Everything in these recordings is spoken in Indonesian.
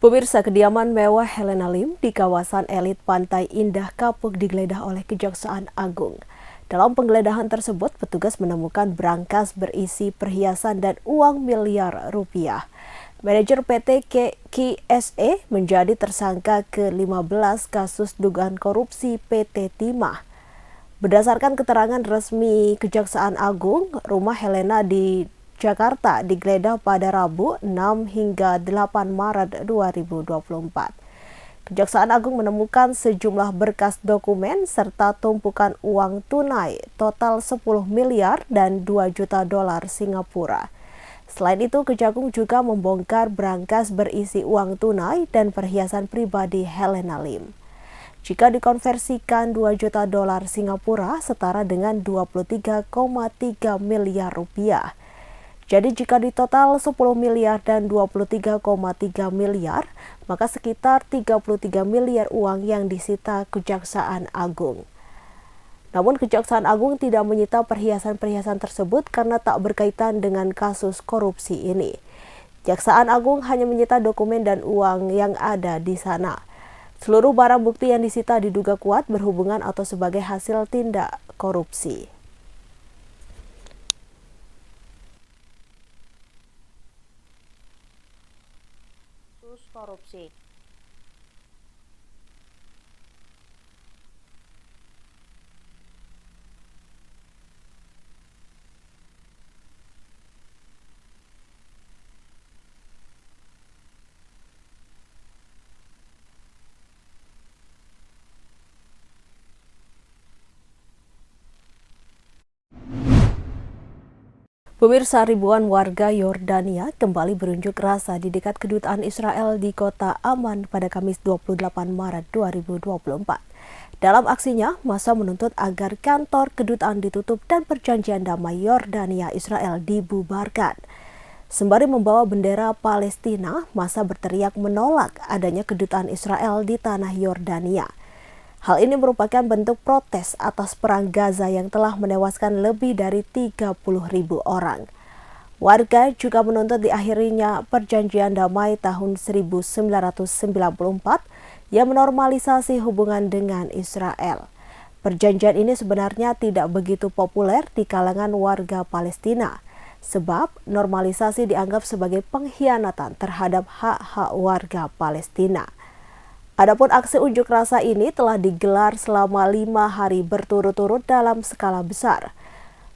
Pemirsa, kediaman mewah Helena Lim di kawasan elit Pantai Indah Kapuk digeledah oleh Kejaksaan Agung. Dalam penggeledahan tersebut, petugas menemukan brankas berisi perhiasan dan uang miliar rupiah. Manajer PT KSE menjadi tersangka ke-15 kasus dugaan korupsi PT Timah. Berdasarkan keterangan resmi Kejaksaan Agung, rumah Helena di Jakarta digeledah pada Rabu 6 hingga 8 Maret 2024. Kejaksaan Agung menemukan sejumlah berkas dokumen serta tumpukan uang tunai total 10 miliar dan 2 juta dolar Singapura. Selain itu, Kejagung juga membongkar brankas berisi uang tunai dan perhiasan pribadi Helena Lim. Jika dikonversikan 2 juta dolar Singapura setara dengan 23,3 miliar rupiah. Jadi jika di total 10 miliar dan 23,3 miliar, maka sekitar 33 miliar uang yang disita Kejaksaan Agung. Namun Kejaksaan Agung tidak menyita perhiasan-perhiasan tersebut karena tak berkaitan dengan kasus korupsi ini. Kejaksaan Agung hanya menyita dokumen dan uang yang ada di sana. Seluruh barang bukti yang disita diduga kuat berhubungan atau sebagai hasil tindak korupsi. Korupsi. Pemirsa, ribuan warga Yordania kembali berunjuk rasa di dekat kedutaan Israel di kota Amman pada Kamis 28 Maret 2024. Dalam aksinya, massa menuntut agar kantor kedutaan ditutup dan perjanjian damai Yordania Israel dibubarkan. Sembari membawa bendera Palestina, massa berteriak menolak adanya kedutaan Israel di tanah Yordania. Hal ini merupakan bentuk protes atas perang Gaza yang telah menewaskan lebih dari 30.000 orang. Warga juga menuntut diakhirinya perjanjian damai tahun 1994 yang menormalisasi hubungan dengan Israel. Perjanjian ini sebenarnya tidak begitu populer di kalangan warga Palestina, sebab normalisasi dianggap sebagai pengkhianatan terhadap hak-hak warga Palestina. Adapun aksi unjuk rasa ini telah digelar selama 5 hari berturut-turut dalam skala besar.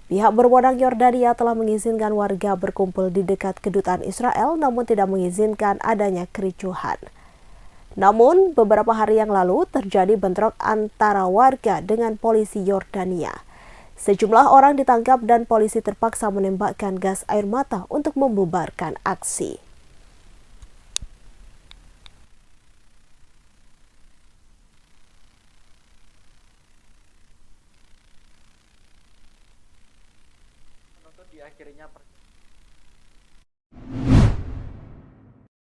Pihak berwenang Yordania telah mengizinkan warga berkumpul di dekat kedutaan Israel namun tidak mengizinkan adanya kericuhan. Namun, beberapa hari yang lalu terjadi bentrok antara warga dengan polisi Yordania. Sejumlah orang ditangkap dan polisi terpaksa menembakkan gas air mata untuk membubarkan aksi.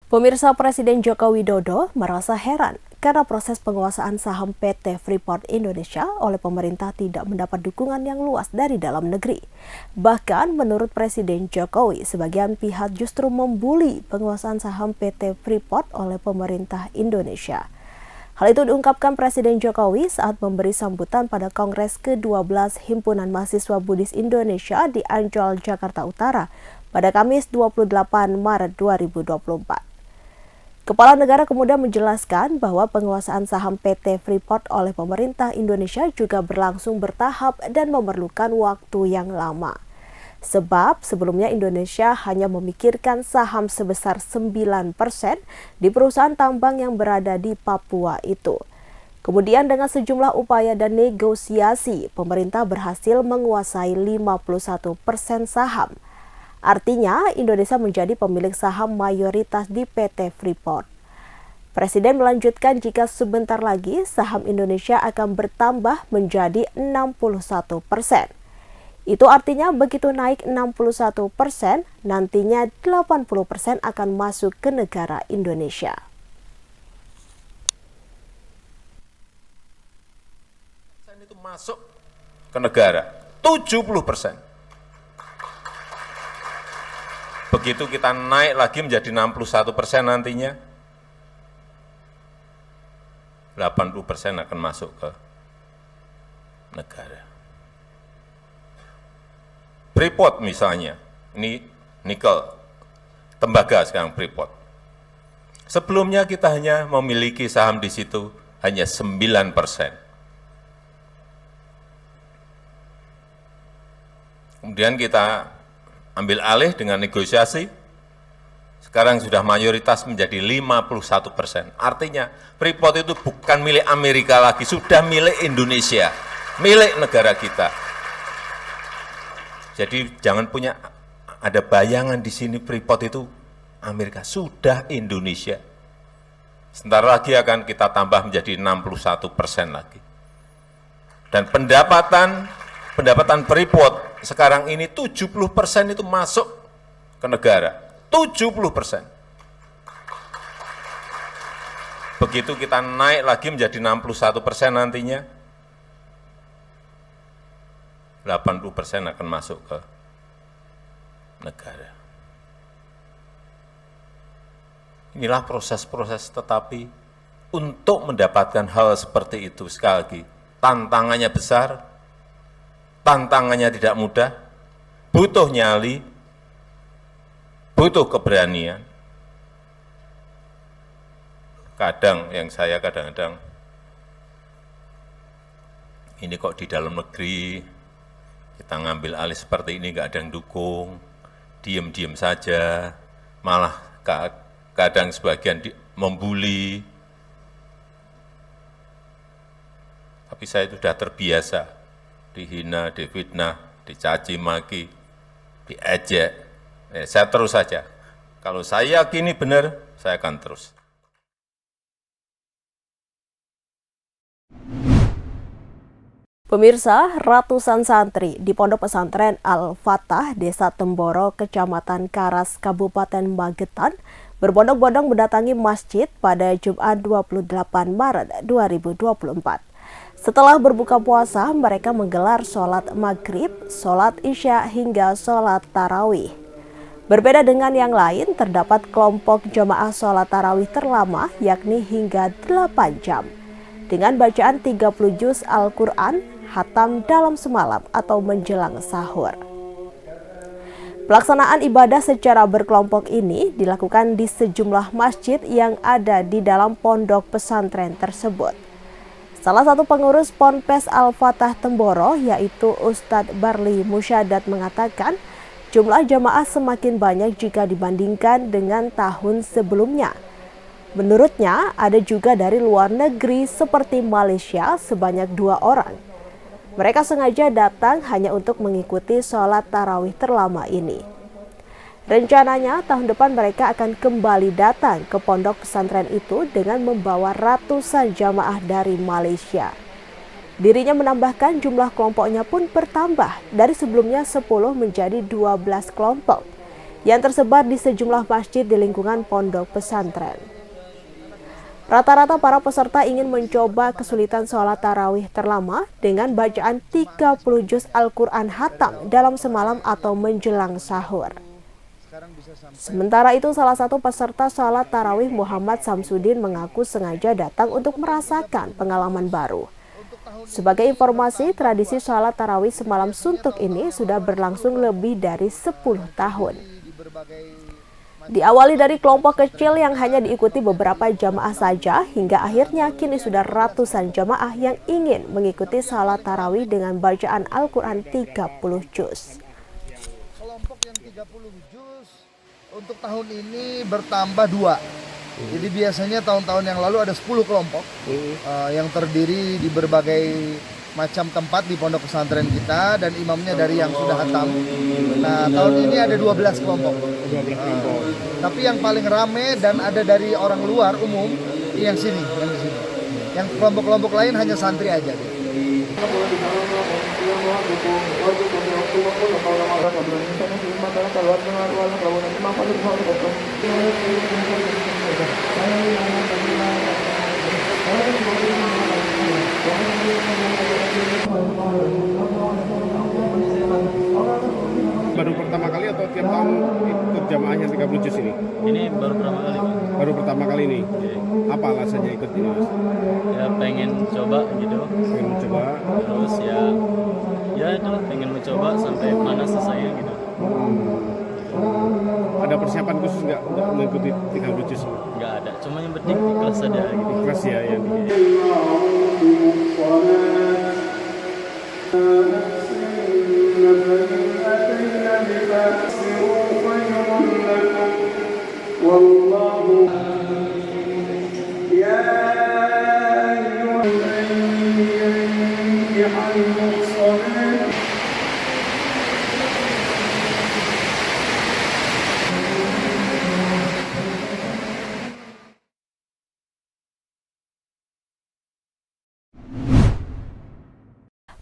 Pemirsa, Presiden Joko Widodo merasa heran karena proses penguasaan saham PT Freeport Indonesia oleh pemerintah tidak mendapat dukungan yang luas dari dalam negeri. Bahkan menurut Presiden Jokowi, sebagian pihak justru membuli penguasaan saham PT Freeport oleh pemerintah Indonesia. Hal itu diungkapkan Presiden Jokowi saat memberi sambutan pada Kongres ke-12 Himpunan Mahasiswa Buddhis Indonesia di Ancol, Jakarta Utara pada Kamis 28 Maret 2024. Kepala negara kemudian menjelaskan bahwa penguasaan saham PT Freeport oleh pemerintah Indonesia juga berlangsung bertahap dan memerlukan waktu yang lama. Sebab sebelumnya Indonesia hanya memikirkan saham sebesar 9% di perusahaan tambang yang berada di Papua itu. Kemudian dengan sejumlah upaya dan negosiasi, pemerintah berhasil menguasai 51% saham. Artinya, Indonesia menjadi pemilik saham mayoritas di PT Freeport. Presiden melanjutkan jika sebentar lagi saham Indonesia akan bertambah menjadi 61%. Itu artinya begitu naik 61%, nantinya 80% akan masuk ke negara Indonesia. Itu masuk ke negara 70%. Begitu kita naik lagi menjadi 61% nantinya, 80% akan masuk ke negara. Freeport misalnya, ini nikel, tembaga sekarang Freeport. Sebelumnya kita hanya memiliki saham di situ hanya 9%. Kemudian kita ambil alih dengan negosiasi, sekarang sudah mayoritas menjadi 51%. Artinya Freeport itu bukan milik Amerika lagi, sudah milik Indonesia, milik negara kita. Jadi jangan punya ada bayangan di sini Freeport itu Amerika, sudah Indonesia. Sebentar lagi akan kita tambah menjadi 61% lagi. Dan pendapatan Freeport sekarang ini 70% itu masuk ke negara. 70%. Begitu kita naik lagi menjadi 61% nantinya, 80% akan masuk ke negara. Inilah proses-proses, tetapi untuk mendapatkan hal seperti itu, sekali lagi, tantangannya besar, tantangannya tidak mudah, butuh nyali, butuh keberanian. Kadang-kadang, ini kok di dalam negeri, kita ngambil alih seperti ini, nggak ada yang dukung, diem-diem saja, malah kadang sebagian membuli. Tapi saya sudah terbiasa dihina, difitnah, dicaci maki, diejek. Saya terus saja. Kalau saya yakini benar, saya akan terus. Pemirsa, ratusan santri di Pondok Pesantren Al-Fatah, Desa Temboro, Kecamatan Karas, Kabupaten Magetan, berbondong-bondong mendatangi masjid pada Jumat 28 Maret 2024. Setelah berbuka puasa, mereka menggelar sholat maghrib, sholat isya, hingga sholat tarawih. Berbeda dengan yang lain, terdapat kelompok jamaah sholat tarawih terlama, yakni hingga 8 jam. Dengan bacaan 30 juz Al-Quran, hatam dalam semalam atau menjelang sahur. Pelaksanaan ibadah secara berkelompok ini dilakukan di sejumlah masjid yang ada di dalam pondok pesantren tersebut. Salah satu pengurus Ponpes Al-Fatah Temboro, yaitu Ustadz Barli Musyadat, mengatakan jumlah jamaah semakin banyak jika dibandingkan dengan tahun sebelumnya. Menurutnya, ada juga dari luar negeri seperti Malaysia sebanyak 2 orang. Mereka sengaja datang hanya untuk mengikuti sholat tarawih terlama ini. Rencananya tahun depan mereka akan kembali datang ke pondok pesantren itu dengan membawa ratusan jamaah dari Malaysia. Dirinya menambahkan jumlah kelompoknya pun bertambah dari sebelumnya 10 menjadi 12 kelompok yang tersebar di sejumlah masjid di lingkungan pondok pesantren. Rata-rata para peserta ingin mencoba kesulitan sholat tarawih terlama dengan bacaan 30 juz Al-Quran hatam dalam semalam atau menjelang sahur. Sementara itu, salah satu peserta sholat tarawih Muhammad Samsudin mengaku sengaja datang untuk merasakan pengalaman baru. Sebagai informasi, tradisi sholat tarawih semalam suntuk ini sudah berlangsung lebih dari 10 tahun. Diawali dari kelompok kecil yang hanya diikuti beberapa jamaah saja, hingga akhirnya kini sudah ratusan jamaah yang ingin mengikuti salat tarawih dengan bacaan Al-Quran 30 juz. Kelompok yang 30 juz untuk tahun ini bertambah 2. Jadi biasanya tahun-tahun yang lalu ada 10 kelompok yang terdiri di berbagai macam tempat di pondok pesantren kita, dan imamnya dari yang sudah hatam. Nah, tahun ini ada 12 kelompok. Tapi yang paling rame dan ada dari orang luar umum yang sini, yang di sini. Yang kelompok-kelompok lain hanya santri aja. Baru pertama kali atau tiap tahun ikut jamaah yang 30 juz ini? Ini baru pertama kali, Pak. Baru pertama kali ini? Oke. Apa alasannya ikut ini, Mas? Ya pengen coba gitu. Pengen mencoba? Terus ya itulah pengen mencoba sampai mana selesainya gitu. Ada persiapan khusus nggak untuk mengikuti 30 juz? Nggak ada, cuma yang penting ikhlas aja gitu. Ikhlas ya yang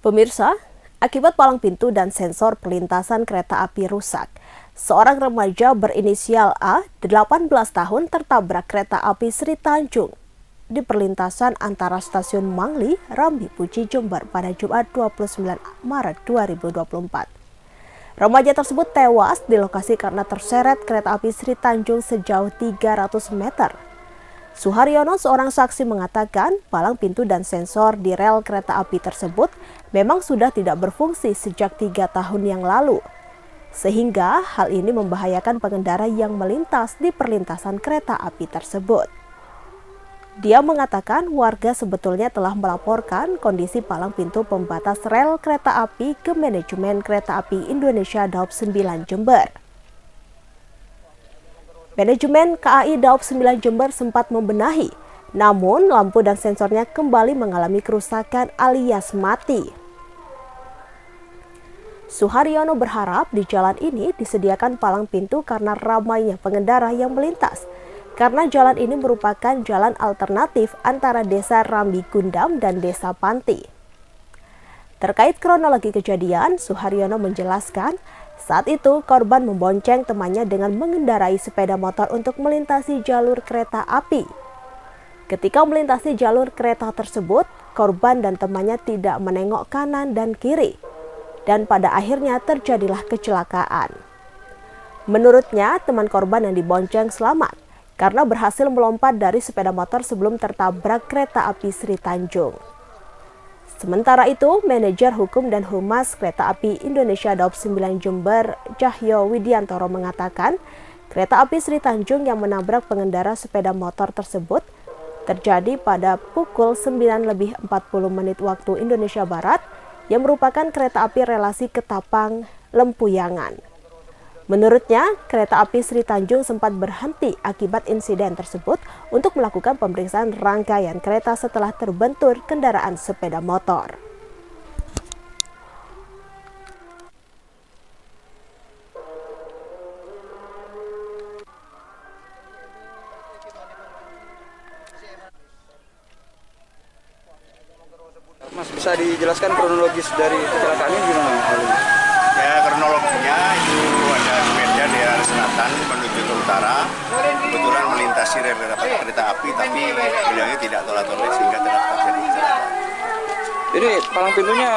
Pemirsa, akibat palang pintu dan sensor perlintasan kereta api rusak, seorang remaja berinisial A, 18 tahun tertabrak kereta api Sri Tanjung di perlintasan antara stasiun Mangli, Rambi Puji, Jember pada Jumat 29 Maret 2024. Remaja tersebut tewas di lokasi karena terseret kereta api Sri Tanjung sejauh 300 meter. Suharyono, seorang saksi, mengatakan palang pintu dan sensor di rel kereta api tersebut memang sudah tidak berfungsi sejak 3 tahun yang lalu, sehingga hal ini membahayakan pengendara yang melintas di perlintasan kereta api tersebut. Dia mengatakan warga sebetulnya telah melaporkan kondisi palang pintu pembatas rel kereta api ke manajemen Kereta Api Indonesia Daob 9 Jember. Manajemen KAI Daob 9 Jember sempat membenahi, namun lampu dan sensornya kembali mengalami kerusakan alias mati. Suharyono berharap di jalan ini disediakan palang pintu karena ramainya pengendara yang melintas, karena jalan ini merupakan jalan alternatif antara Desa Rambi Gundam dan Desa Panti. Terkait kronologi kejadian, Suharyono menjelaskan, saat itu korban membonceng temannya dengan mengendarai sepeda motor untuk melintasi jalur kereta api. Ketika melintasi jalur kereta tersebut, korban dan temannya tidak menengok kanan dan kiri, dan pada akhirnya terjadilah kecelakaan. Menurutnya, teman korban yang dibonceng selamat karena berhasil melompat dari sepeda motor sebelum tertabrak kereta api Sri Tanjung. Sementara itu, manajer hukum dan humas Kereta Api Indonesia Daob 9 Jember, Cahyo Widiantoro, mengatakan kereta api Sri Tanjung yang menabrak pengendara sepeda motor tersebut terjadi pada pukul 9:40 waktu Indonesia Barat, yang merupakan kereta api relasi Ketapang Lempuyangan. Menurutnya, kereta api Sri Tanjung sempat berhenti akibat insiden tersebut untuk melakukan pemeriksaan rangkaian kereta setelah terbentur kendaraan sepeda motor. Mas, bisa dijelaskan kronologis dari kecelakaan ini gimana? Ya, kronologinya itu ada sepeda dari arah selatan menuju ke utara, kebetulan melintasi rel kereta api, tapi beliaunya tidak tolak-tolak sehingga telah terjadi kecelakaan. Ini palang pintunya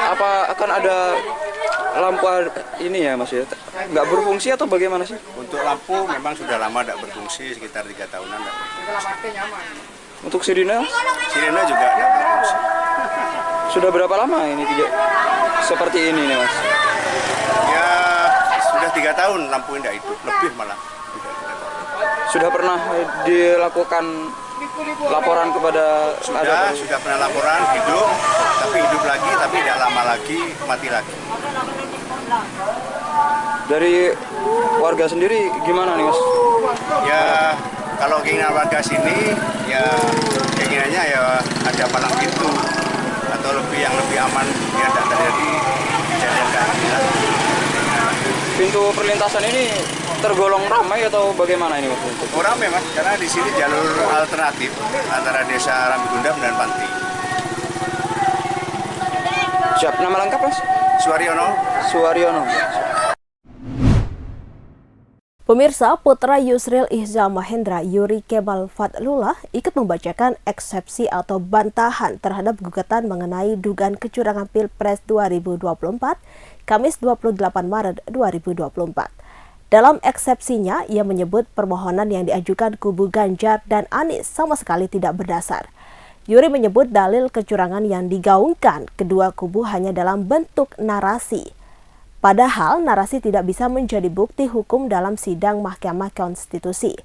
apa akan ada lampu ini ya, Mas ya? Nggak berfungsi atau bagaimana sih? Untuk lampu memang sudah lama tidak berfungsi, sekitar 3 tahunan tidak berfungsi. Untuk sirine? Sirene juga tidak berfungsi. Sudah berapa lama ini tidak seperti ini nih, Mas? Ya, sudah 3 tahun lampu tidak hidup, lebih malah. Sudah pernah dilakukan laporan kepada Sudah pernah laporan hidup, tapi hidup lagi, tapi tidak lama lagi mati lagi. Dari warga sendiri gimana nih, Mas? Ya, kalau keinginan warga sini, ya keinginannya ya ada palang pintu atau yang lebih aman biar tidak terjadi kejadian kayak gini lagi. Pintu perlintasan ini tergolong ramai atau bagaimana ini, Mas? Oh, ramai, Mas, karena di sini jalur alternatif antara Desa Rambi Gundam dan Panti. Siap, nama lengkap, Mas? Suharyono. Pemirsa, putra Yusril Ihza Mahendra, Yuri Kemal Fadlullah, ikut membacakan eksepsi atau bantahan terhadap gugatan mengenai dugaan kecurangan Pilpres 2024, Kamis 28 Maret 2024. Dalam eksepsinya, ia menyebut permohonan yang diajukan kubu Ganjar dan Anies sama sekali tidak berdasar. Yuri menyebut dalil kecurangan yang digaungkan kedua kubu hanya dalam bentuk narasi. Padahal narasi tidak bisa menjadi bukti hukum dalam sidang Mahkamah Konstitusi.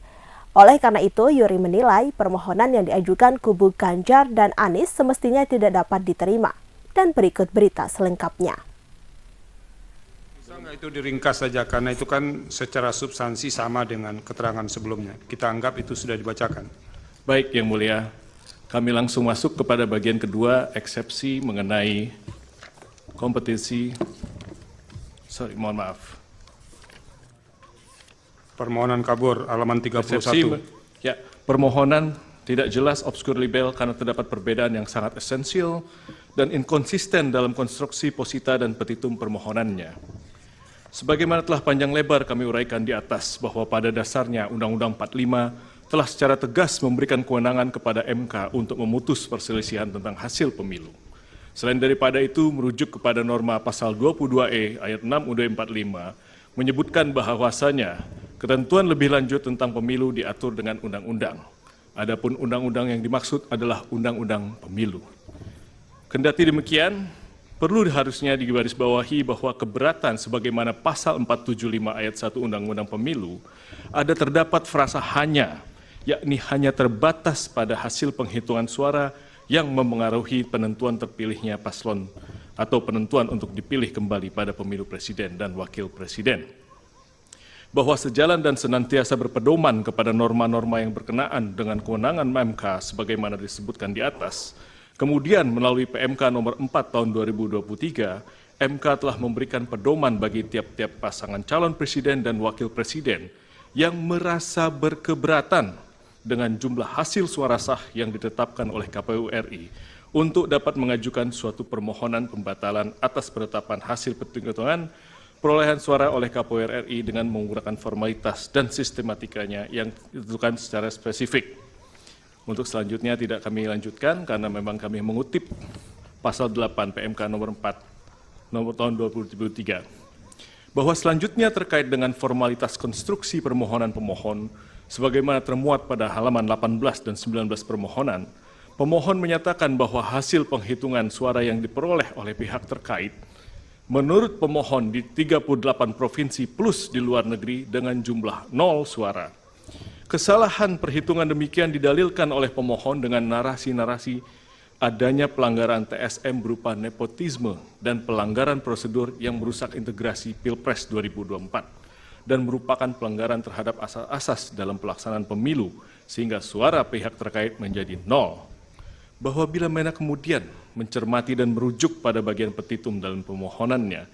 Oleh karena itu, Yuri menilai permohonan yang diajukan kubu Ganjar dan Anies semestinya tidak dapat diterima. Dan berikut berita selengkapnya. Bisa nggak itu diringkas saja, karena itu kan secara substansi sama dengan keterangan sebelumnya. Kita anggap itu sudah dibacakan. Baik, Yang Mulia. Kami langsung masuk kepada bagian kedua, eksepsi mengenai kompetisi. Mohon maaf. Permohonan kabur, halaman 31. Eksepsi, ya, permohonan tidak jelas, obskur libel karena terdapat perbedaan yang sangat esensial dan inkonsisten dalam konstruksi posita dan petitum permohonannya. Sebagaimana telah panjang lebar kami uraikan di atas bahwa pada dasarnya Undang-Undang 45 telah secara tegas memberikan kewenangan kepada MK untuk memutus perselisihan tentang hasil pemilu. Selain daripada itu, merujuk kepada norma pasal 22E ayat 6 UUD 45 menyebutkan bahwasanya ketentuan lebih lanjut tentang pemilu diatur dengan undang-undang. Adapun undang-undang yang dimaksud adalah undang-undang pemilu. Kendati demikian, perlu harusnya digarisbawahi bahwa keberatan sebagaimana pasal 475 ayat 1 Undang-Undang Pemilu ada terdapat frasa hanya, yakni hanya terbatas pada hasil penghitungan suara yang memengaruhi penentuan terpilihnya paslon atau penentuan untuk dipilih kembali pada pemilu presiden dan wakil presiden. Bahwa sejalan dan senantiasa berpedoman kepada norma-norma yang berkenaan dengan kewenangan MK sebagaimana disebutkan di atas, kemudian melalui PMK nomor 4 tahun 2023, MK telah memberikan pedoman bagi tiap-tiap pasangan calon presiden dan wakil presiden yang merasa berkeberatan dengan jumlah hasil suara sah yang ditetapkan oleh KPU RI untuk dapat mengajukan suatu permohonan pembatalan atas penetapan hasil penghitungan perolehan suara oleh KPU RI dengan menggunakan formalitas dan sistematikanya yang ditentukan secara spesifik. Untuk selanjutnya tidak kami lanjutkan karena memang kami mengutip pasal 8 PMK nomor 4 nomor tahun 2023. Bahwa selanjutnya terkait dengan formalitas konstruksi permohonan pemohon sebagaimana termuat pada halaman 18 dan 19 permohonan, pemohon menyatakan bahwa hasil penghitungan suara yang diperoleh oleh pihak terkait menurut pemohon di 38 provinsi plus di luar negeri dengan jumlah 0 suara. Kesalahan perhitungan demikian didalilkan oleh pemohon dengan narasi-narasi adanya pelanggaran TSM berupa nepotisme dan pelanggaran prosedur yang merusak integrasi Pilpres 2024 dan merupakan pelanggaran terhadap asas-asas dalam pelaksanaan pemilu sehingga suara pihak terkait menjadi 0. Bahwa bila mana kemudian mencermati dan merujuk pada bagian petitum dalam pemohonannya,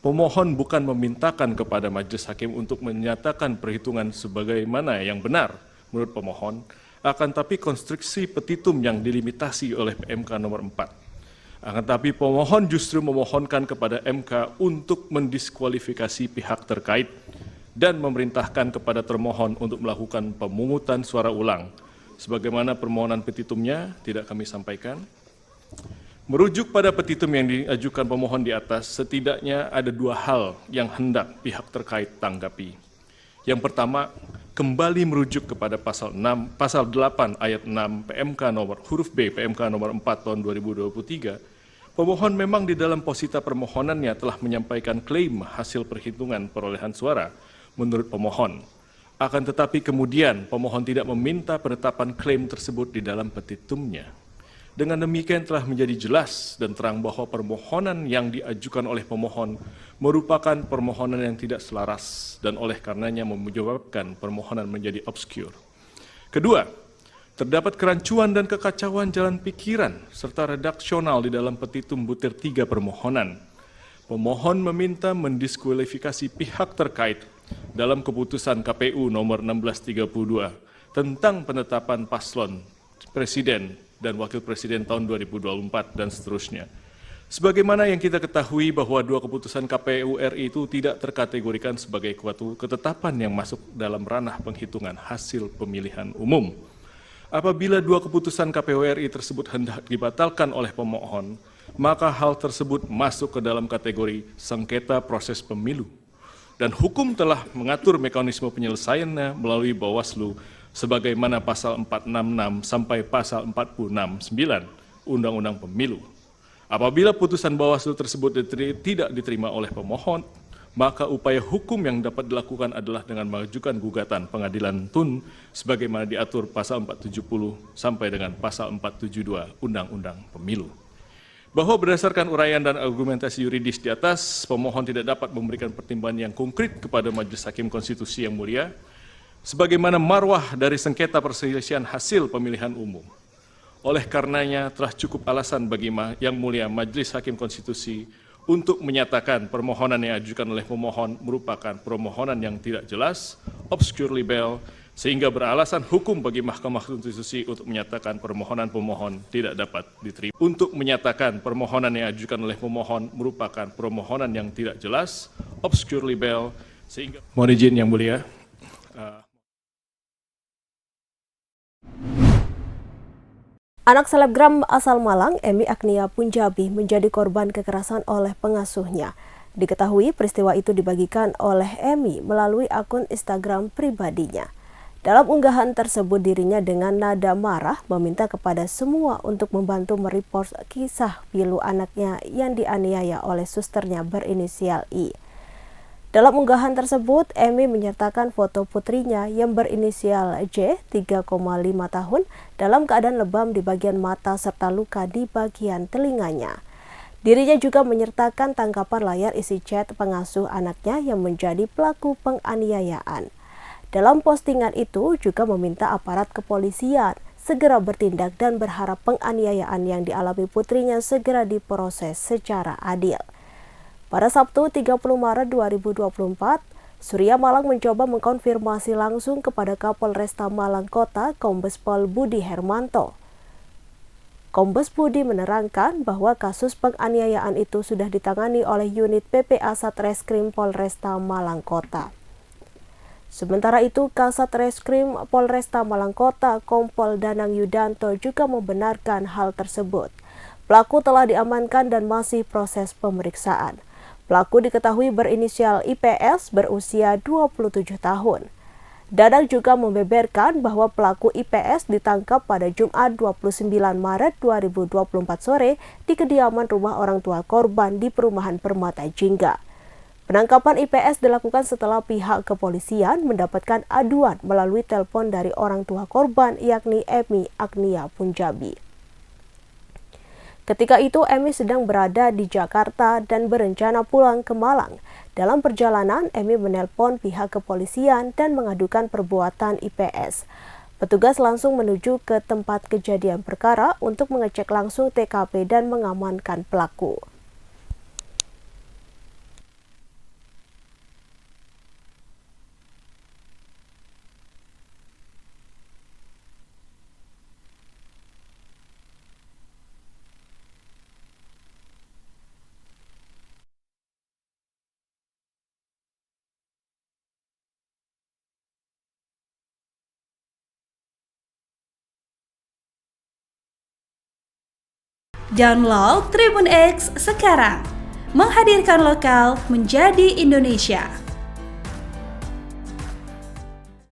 pemohon bukan memintakan kepada majelis hakim untuk menyatakan perhitungan sebagaimana yang benar menurut pemohon, akan tapi konstruksi petitum yang dilimitasi oleh PMK nomor 4. Akan tapi pemohon justru memohonkan kepada MK untuk mendiskualifikasi pihak terkait dan memerintahkan kepada termohon untuk melakukan pemungutan suara ulang. Sebagaimana permohonan petitumnya tidak kami sampaikan. Merujuk pada petitum yang diajukan pemohon di atas, setidaknya ada dua hal yang hendak pihak terkait tanggapi. Yang pertama, kembali merujuk kepada pasal 8 ayat 6 PMK nomor huruf B PMK nomor 4 tahun 2023. Pemohon memang di dalam posita permohonannya telah menyampaikan klaim hasil perhitungan perolehan suara menurut pemohon. Akan tetapi kemudian pemohon tidak meminta penetapan klaim tersebut di dalam petitumnya. Dengan demikian telah menjadi jelas dan terang bahwa permohonan yang diajukan oleh pemohon merupakan permohonan yang tidak selaras dan oleh karenanya menyebabkan permohonan menjadi obskur. Kedua, terdapat kerancuan dan kekacauan jalan pikiran serta redaksional di dalam petitum butir 3 permohonan. Pemohon meminta mendiskualifikasi pihak terkait dalam keputusan KPU nomor 1632 tentang penetapan paslon presiden dan wakil presiden tahun 2024 dan seterusnya. Sebagaimana yang kita ketahui bahwa dua keputusan KPU RI itu tidak terkategorikan sebagai suatu ketetapan yang masuk dalam ranah penghitungan hasil pemilihan umum. Apabila dua keputusan KPU RI tersebut hendak dibatalkan oleh pemohon, maka hal tersebut masuk ke dalam kategori sengketa proses pemilu. dan hukum telah mengatur mekanisme penyelesaiannya melalui Bawaslu sebagaimana pasal 466 sampai pasal 469 Undang-Undang Pemilu. Apabila putusan Bawaslu tersebut tidak diterima oleh pemohon, maka upaya hukum yang dapat dilakukan adalah dengan mengajukan gugatan pengadilan tun sebagaimana diatur pasal 470 sampai dengan pasal 472 Undang-Undang Pemilu. Bahwa berdasarkan uraian dan argumentasi yuridis di atas, pemohon tidak dapat memberikan pertimbangan yang konkret kepada Majelis Hakim Konstitusi yang mulia, sebagaimana marwah dari sengketa perselisihan hasil pemilihan umum. Oleh karenanya, telah cukup alasan bagi Yang Mulia Majelis Hakim Konstitusi untuk menyatakan permohonan yang diajukan oleh pemohon merupakan permohonan yang tidak jelas, obscure libel, sehingga beralasan hukum bagi Mahkamah Konstitusi untuk menyatakan permohonan pemohon tidak dapat diterima. Untuk menyatakan permohonan yang diajukan oleh pemohon merupakan permohonan yang tidak jelas, obscure libel, sehingga mohon izin Yang Mulia. Anak selebgram asal Malang, Emi Agnia Punjabi, menjadi korban kekerasan oleh pengasuhnya. Diketahui peristiwa itu dibagikan oleh Emi melalui akun Instagram pribadinya. Dalam unggahan tersebut, dirinya dengan nada marah meminta kepada semua untuk membantu mereport kisah pilu anaknya yang dianiaya oleh susternya berinisial I. Dalam unggahan tersebut, Emi menyertakan foto putrinya yang berinisial J, 3,5 tahun, dalam keadaan lebam di bagian mata serta luka di bagian telinganya. Dirinya juga menyertakan tangkapan layar isi chat pengasuh anaknya yang menjadi pelaku penganiayaan. Dalam postingan itu juga meminta aparat kepolisian segera bertindak dan berharap penganiayaan yang dialami putrinya segera diproses secara adil. Pada Sabtu 30 Maret 2024, Surya Malang mencoba mengkonfirmasi langsung kepada Kapolresta Malang Kota, Kombes Pol Budi Hermanto. Kombes Budi menerangkan bahwa kasus penganiayaan itu sudah ditangani oleh unit PPA Satreskrim Polresta Malang Kota. Sementara itu, Kasat Reskrim Polresta Malang Kota, Kompol Danang Yudanto juga membenarkan hal tersebut. Pelaku telah diamankan dan masih proses pemeriksaan. Pelaku diketahui berinisial IPS berusia 27 tahun. Danang juga membeberkan bahwa pelaku IPS ditangkap pada Jumat 29 Maret 2024 sore di kediaman rumah orang tua korban di Perumahan Permata Jingga. Penangkapan IPS dilakukan setelah pihak kepolisian mendapatkan aduan melalui telepon dari orang tua korban yakni Emi Agnia Punjabi. Ketika itu Emi sedang berada di Jakarta dan berencana pulang ke Malang. Dalam perjalanan, Emi menelpon pihak kepolisian dan mengadukan perbuatan IPS. Petugas langsung menuju ke tempat kejadian perkara untuk mengecek langsung TKP dan mengamankan pelaku. Download Tribun X sekarang, menghadirkan lokal menjadi Indonesia.